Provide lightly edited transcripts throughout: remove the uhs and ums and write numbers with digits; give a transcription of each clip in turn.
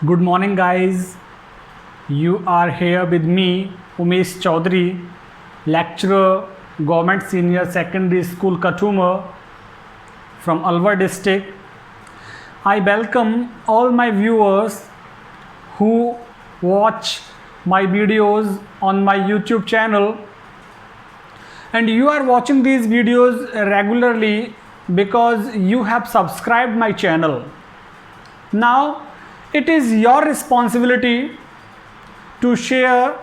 Good morning, guys. You are here with me, Umesh Chaudhary, lecturer, Government Senior Secondary School, Katumar, from Alwar district. I welcome all my viewers who watch my videos on my YouTube channel, and you are watching these videos regularly because you have subscribed my channel. Now it is your responsibility to share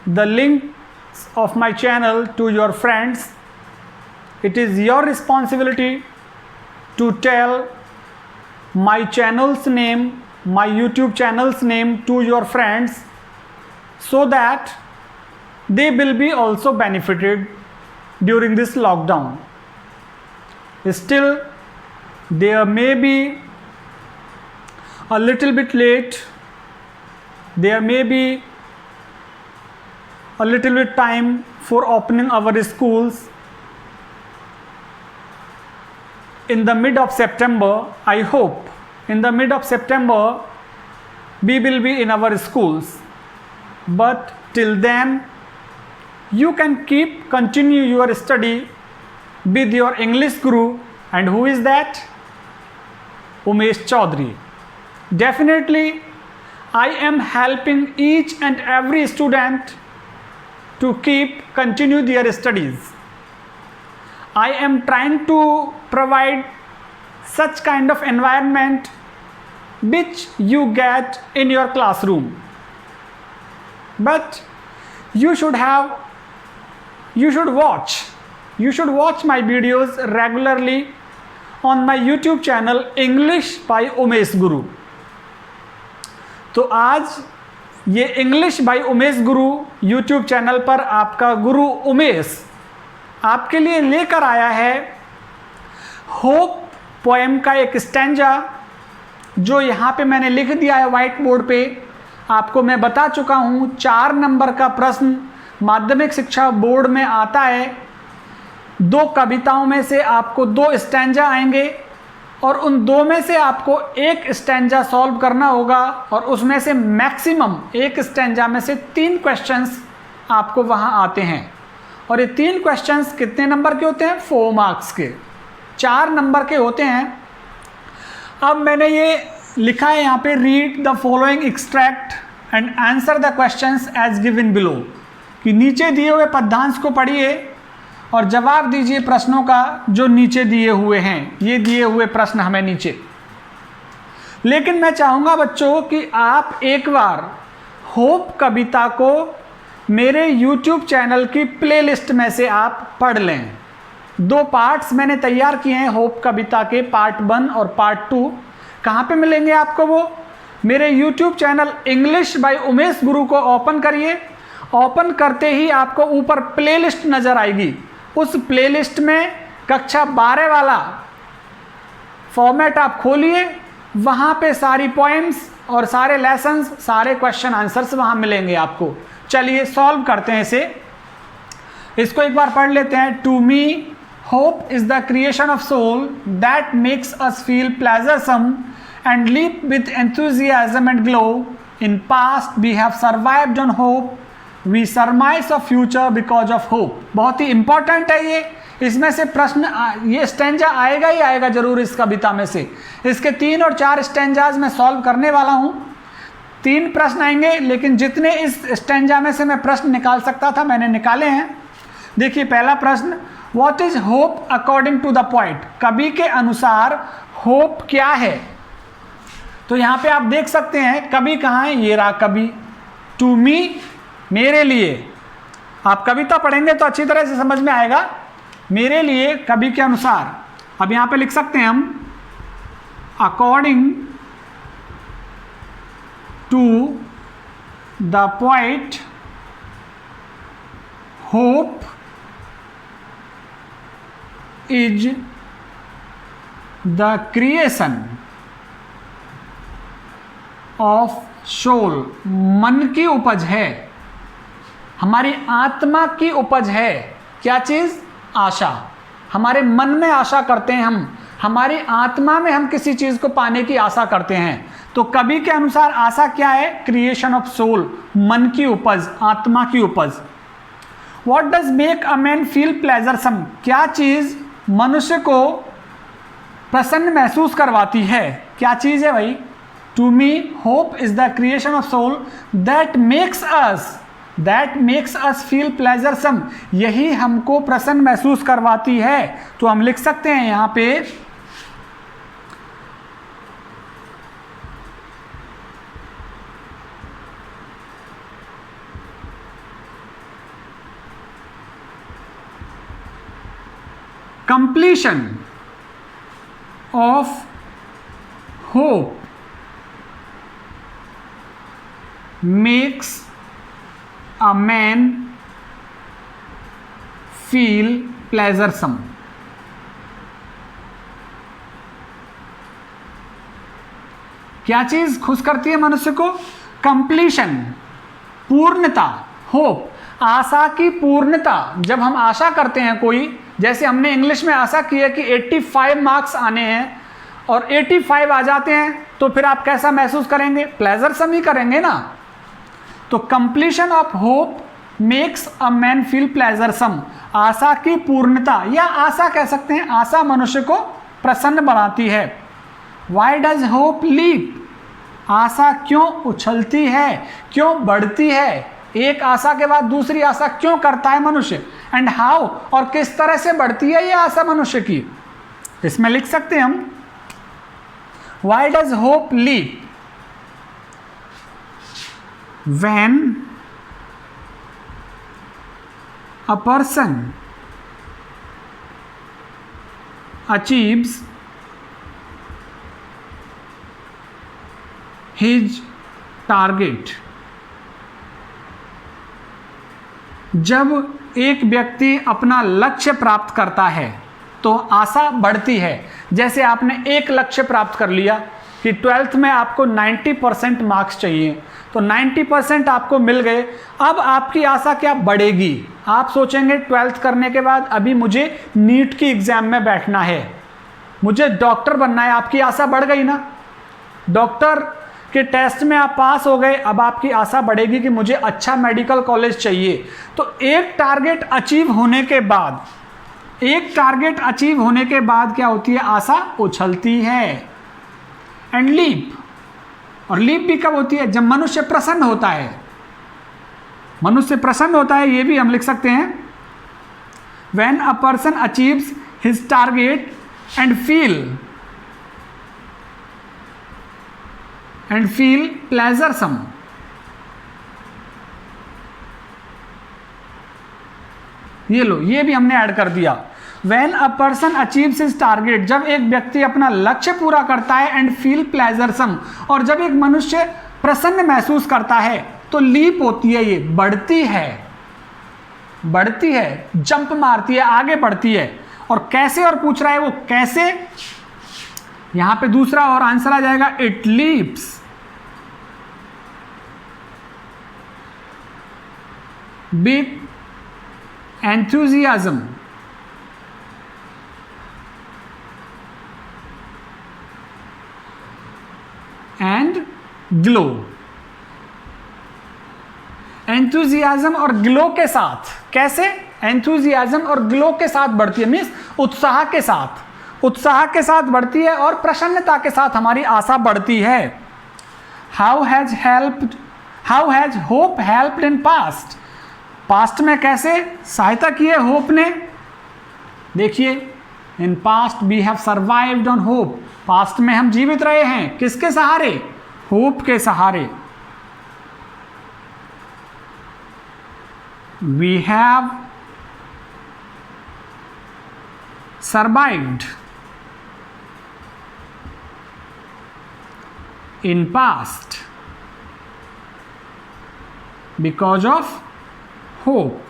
the links of my channel to your friends. It is your responsibility to tell my channel's name, my YouTube channel's name to your friends, so that they will be also benefited during this lockdown. Still, there may be a little bit late, there may be a little bit time for opening our schools. In the mid of September, I hope in the mid of September we will be in our schools, but till then you can continue your study with your English guru. And who is that? Umesh Chaudhary. Definitely I am helping each and every student to continue their studies. I am trying to provide such kind of environment which you get in your classroom, but you should watch my videos regularly on my YouTube channel English by Umesh Guru. तो आज ये English by Umesh Guru YouTube channel पर आपका गुरु उमेश आपके लिए लेकर आया है होप पोएम का एक स्टैंजा, जो यहाँ पे मैंने लिख दिया है वाइट बोर्ड पे। आपको मैं बता चुका हूँ 4 नंबर का प्रश्न माध्यमिक शिक्षा बोर्ड में आता है। 2 कविताओं में से आपको 2 स्टैंजा आएंगे और उन 2 में से आपको 1 स्टैंजा सॉल्व करना होगा, और उसमें से मैक्सिमम 1 स्टैंजा में से 3 क्वेश्चंस आपको वहां आते हैं। और ये 3 क्वेश्चंस कितने नंबर के होते हैं? 4 मार्क्स के, 4 नंबर के होते हैं। अब मैंने ये लिखा है यहाँ पे, read the following extract and answer the questions as given below, कि नीचे दिए हुए पद्यांश को पढ़िए और जवाब दीजिए प्रश्नों का जो नीचे दिए हुए हैं। ये दिए हुए प्रश्न हमें नीचे, लेकिन मैं चाहूँगा बच्चों कि आप एक बार होप कविता को मेरे YouTube चैनल की प्लेलिस्ट में से आप पढ़ लें। 2 पार्ट्स मैंने तैयार किए हैं होप कविता के, पार्ट 1 और पार्ट 2। कहाँ पे मिलेंगे आपको? वो मेरे YouTube channel English by Umesh गुरु को ओपन करिए। ओपन करते ही आपको ऊपर प्लेलिस्ट नज़र आएगी। उस प्लेलिस्ट में कक्षा 12 वाला फॉर्मेट आप खोलिए, वहाँ पे सारी पोएम्स और सारे लेसन्स, सारे क्वेश्चन आंसर्स वहाँ मिलेंगे आपको। चलिए सॉल्व करते हैं इसको एक बार पढ़ लेते हैं। To me hope is the creation of soul that makes us feel pleasuresome and leap with enthusiasm and glow. In past we have survived on hope, we surmise of future because of hope. बहुत ही important है ये, इसमें से प्रश्न, ये stanza आएगा ही आएगा जरूर इस कविता में से। इसके 3 और 4 स्टैंजाज मैं सॉल्व करने वाला हूँ। 3 प्रश्न आएंगे, लेकिन जितने इस स्टैंजा में से मैं प्रश्न निकाल सकता था मैंने निकाले हैं। देखिए पहला प्रश्न, what is hope according to the poet? कवि के अनुसार होप क्या है? तो यहाँ पे आप देख सकते हैं कवि कहाँ है, ये रहा कवि। टू मी, मेरे लिए। आप कविता पढ़ेंगे तो अच्छी तरह से समझ में आएगा। मेरे लिए, कवि के अनुसार। अब यहाँ पे लिख सकते हैं हम, according to the poet hope is the creation of soul. मन की उपज है, हमारी आत्मा की उपज है। क्या चीज़? आशा। हमारे मन में आशा करते हैं हम, हमारी आत्मा में हम किसी चीज़ को पाने की आशा करते हैं। तो कवि के अनुसार आशा क्या है? क्रिएशन ऑफ सोल, मन की उपज, आत्मा की उपज। What does make a man feel pleasuresome? क्या चीज मनुष्य को प्रसन्न महसूस करवाती है? क्या चीज है भाई? To me hope is the creation of soul that makes us feel pleasuresome. यही हमको प्रसन्न महसूस करवाती है। तो हम लिख सकते हैं यहां पे completion of hope makes a man feel pleasuresome। क्या चीज खुश करती है मनुष्य को? कंप्लीशन, पूर्णता, होप, आशा की पूर्णता। जब हम आशा करते हैं कोई, जैसे हमने इंग्लिश में आशा की है कि 85 मार्क्स आने हैं और 85 आ जाते हैं, तो फिर आप कैसा महसूस करेंगे? प्लेजरसम ही करेंगे ना। तो completion of hope makes a man feel pleasuresome, आशा की पूर्णता, या आशा कह सकते हैं, आशा मनुष्य को प्रसन्न बनाती है। Why does hope leap? आशा क्यों उछलती है, क्यों बढ़ती है? एक आशा के बाद दूसरी आशा क्यों करता है मनुष्य? एंड हाउ, और किस तरह से बढ़ती है ये आशा मनुष्य की? इसमें लिख सकते हैं हम, why does hope leap? When a person achieves his target. जब एक व्यक्ति अपना लक्ष्य प्राप्त करता है तो आशा बढ़ती है। जैसे आपने एक लक्ष्य प्राप्त कर लिया कि 12th में आपको 90% मार्क्स चाहिए, तो 90% आपको मिल गए। अब आपकी आशा क्या बढ़ेगी? आप सोचेंगे 12th करने के बाद अभी मुझे नीट की एग्जाम में बैठना है, मुझे डॉक्टर बनना है। आपकी आशा बढ़ गई ना। डॉक्टर के टेस्ट में आप पास हो गए, अब आपकी आशा बढ़ेगी कि मुझे अच्छा मेडिकल कॉलेज चाहिए। तो एक टारगेट अचीव होने के बाद क्या होती है? आशा उछलती है। एंड लीप, और लीप भी कब होती है? जब मनुष्य प्रसन्न होता है। मनुष्य प्रसन्न होता है, ये भी हम लिख सकते हैं, when a person achieves his target and feel pleasuresome. ये लो, ये भी हमने ऐड कर दिया। When a person achieves his target, जब एक व्यक्ति अपना लक्ष्य पूरा करता है, एंड फील प्लेजरसम, और जब एक मनुष्य प्रसन्न महसूस करता है, तो लीप होती है, ये बढ़ती है, जंप मारती है, आगे बढ़ती है। और कैसे, और पूछ रहा है वो कैसे, यहां पे दूसरा और आंसर आ जाएगा, it leaps with enthusiasm and glow. Enthusiasm और ग्लो के साथ, कैसे? एंथुजियाज्म और ग्लो के साथ बढ़ती है, मीन्स उत्साह के साथ बढ़ती है, और प्रसन्नता के साथ हमारी आशा बढ़ती है। How has hope helped in past? Past में कैसे सहायता की है होप ने? देखिए, in past we have survived on hope. Past में हम जीवित रहे हैं किसके सहारे? होप के सहारे। We have survived in past because of hope.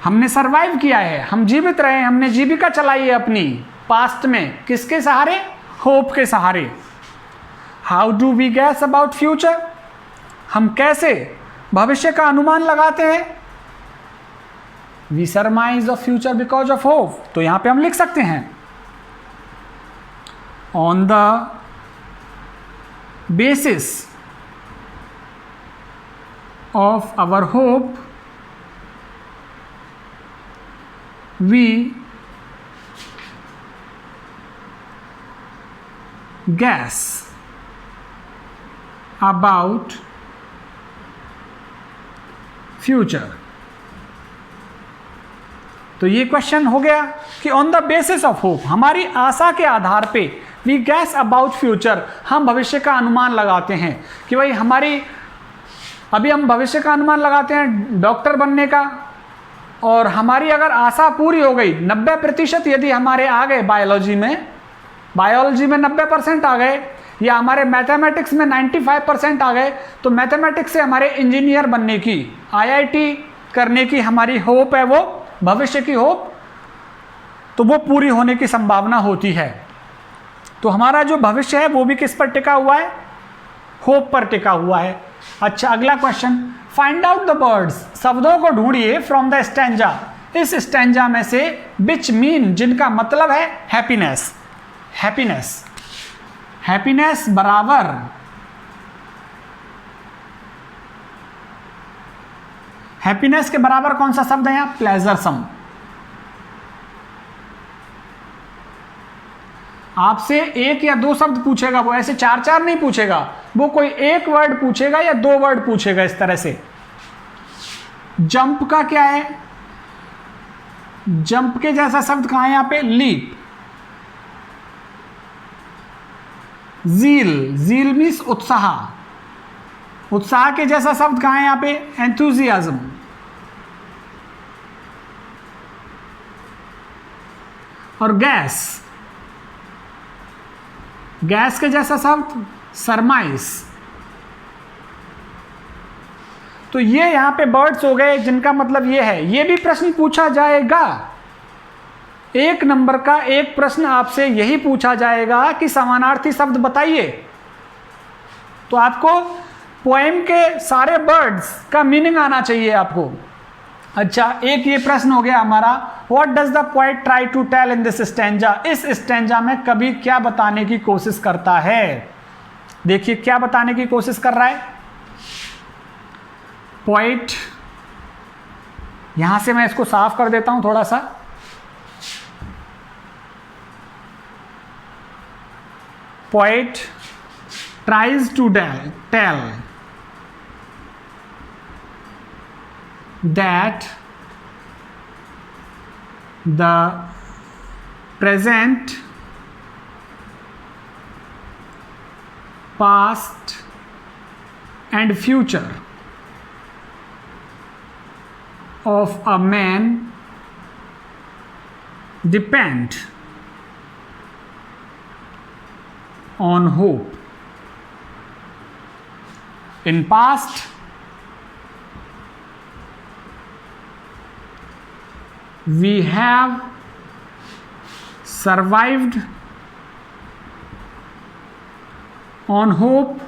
हमने सरवाइव किया है, हम जीवित रहे, हमने जीविका चलाई है अपनी पास्ट में, किसके सहारे? होप के सहारे। How do we guess about future? हम कैसे भविष्य का अनुमान लगाते हैं? We surmise of future because of hope. तो यहां पे हम लिख सकते हैं, on the basis of our hope we guess about future. तो ये क्वेश्चन हो गया कि on the basis of hope, हमारी आशा के आधार पे, वी गैस अबाउट फ्यूचर, हम भविष्य का अनुमान लगाते हैं कि भाई हमारी, अभी हम भविष्य का अनुमान लगाते हैं डॉक्टर बनने का, और हमारी अगर आशा पूरी हो गई 90% यदि हमारे आ गए बायोलॉजी में 90% आ गए, या हमारे मैथमेटिक्स में 95% आ गए, तो मैथमेटिक्स से हमारे इंजीनियर बनने की, IIT करने की हमारी होप है, वो भविष्य की होप, तो वो पूरी होने की संभावना होती है। तो हमारा जो भविष्य है वो भी किस पर टिका हुआ है? होप पर टिका हुआ है। अच्छा, अगला question, find out the words, शब्दों को ढूंढिए फ्रॉम द स्टैंजा, इस स्टैंजा में से, विच मीन, जिनका मतलब है हैप्पीनेस। हैप्पीनेस, हैप्पीनेस बराबर हैप्पीनेस के बराबर कौन सा शब्द है यहां? प्लेजरसम। आपसे एक या दो शब्द पूछेगा, वो ऐसे 4 नहीं पूछेगा, वो कोई एक वर्ड पूछेगा या 2 वर्ड पूछेगा इस तरह से। जंप का क्या है? जंप के जैसा शब्द कहां है यहां पे? लीप। ज़ील, ज़ील मीन्स उत्साह, उत्साह के जैसा शब्द कहां है यहां पे? एंथुजियाज्म। और गैस, गैस के जैसा शब्द सरमाइस। तो ये यहां पे वर्ड्स हो गए जिनका मतलब ये है। ये भी प्रश्न पूछा जाएगा, 1 नंबर का एक प्रश्न आपसे यही पूछा जाएगा कि समानार्थी शब्द बताइए। तो आपको पोएम के सारे वर्ड्स का मीनिंग आना चाहिए आपको। अच्छा, एक ये प्रश्न हो गया हमारा, what does the poet try to tell in this stanza, इस स्टैंजा में कवि क्या बताने की कोशिश करता है? देखिए क्या बताने की कोशिश कर रहा है पोएट। यहां से मैं इसको साफ कर देता हूं थोड़ा सा। Poet tries to tell that the present, past and future of a man depend on hope. In past, we have survived on hope.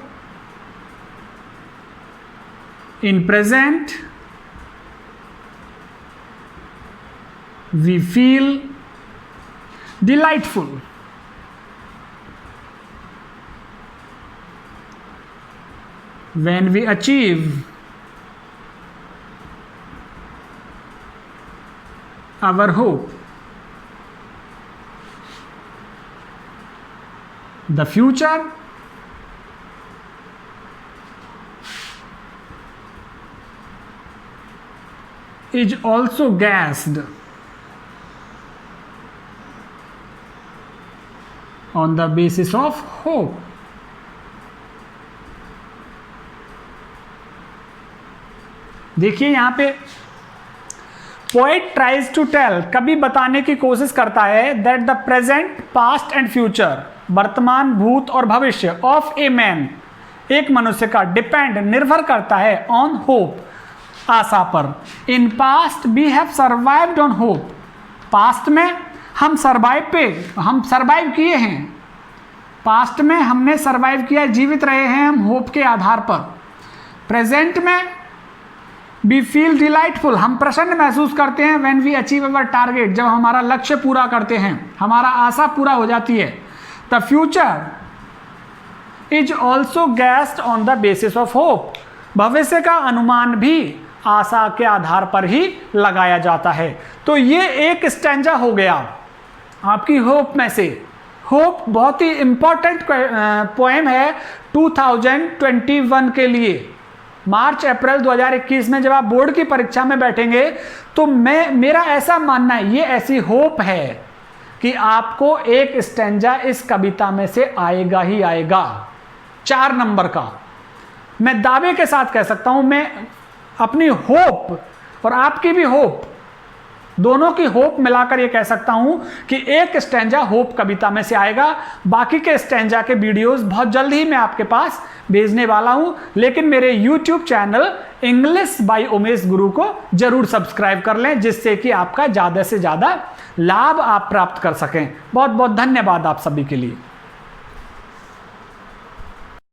In present, we feel delightful. When we achieve our hope, the future is also guessed on the basis of hope. देखिए यहां पे poet tries to tell, कभी बताने की कोशिश करता है, that the present, past and future, वर्तमान, भूत और भविष्य, ऑफ ए मैन, एक मनुष्य का, डिपेंड, निर्भर करता है, ऑन होप, आशा पर। In past we have survived on hope, past में हम सर्वाइव किए हैं, पास्ट में हमने सर्वाइव किया, जीवित रहे हैं हम होप के आधार पर। प्रेजेंट में वी फील डिलाइटफुल, हम प्रसन्न महसूस करते हैं, when we achieve our target, जब हमारा लक्ष्य पूरा करते हैं, हमारा आशा पूरा हो जाती है। The future is also guessed on the basis of hope. भविष्य का अनुमान भी आशा के आधार पर ही लगाया जाता है। तो ये एक स्टैंजा हो गया आपकी होप में से। होप बहुत ही इंपॉर्टेंट पोएम है 2021 के लिए। मार्च अप्रैल 2021 में जब आप बोर्ड की परीक्षा में बैठेंगे तो मेरा ऐसा मानना है, ये ऐसी होप है कि आपको एक स्टैंजा इस कविता में से आएगा ही आएगा, 4 नंबर का। मैं दावे के साथ कह सकता हूं, मैं अपनी होप और आपकी भी होप, दोनों की होप मिलाकर ये कह सकता हूं कि एक स्टैंजा होप कविता में से आएगा। बाकी के स्टैंजा के वीडियोस बहुत जल्द ही मैं आपके पास भेजने वाला हूं, लेकिन मेरे YouTube channel English by Umesh गुरु को जरूर सब्सक्राइब कर लें, जिससे कि आपका ज़्यादा से ज़्यादा लाभ आप प्राप्त कर सकें। बहुत बहुत धन्यवाद आप सभी के लिए।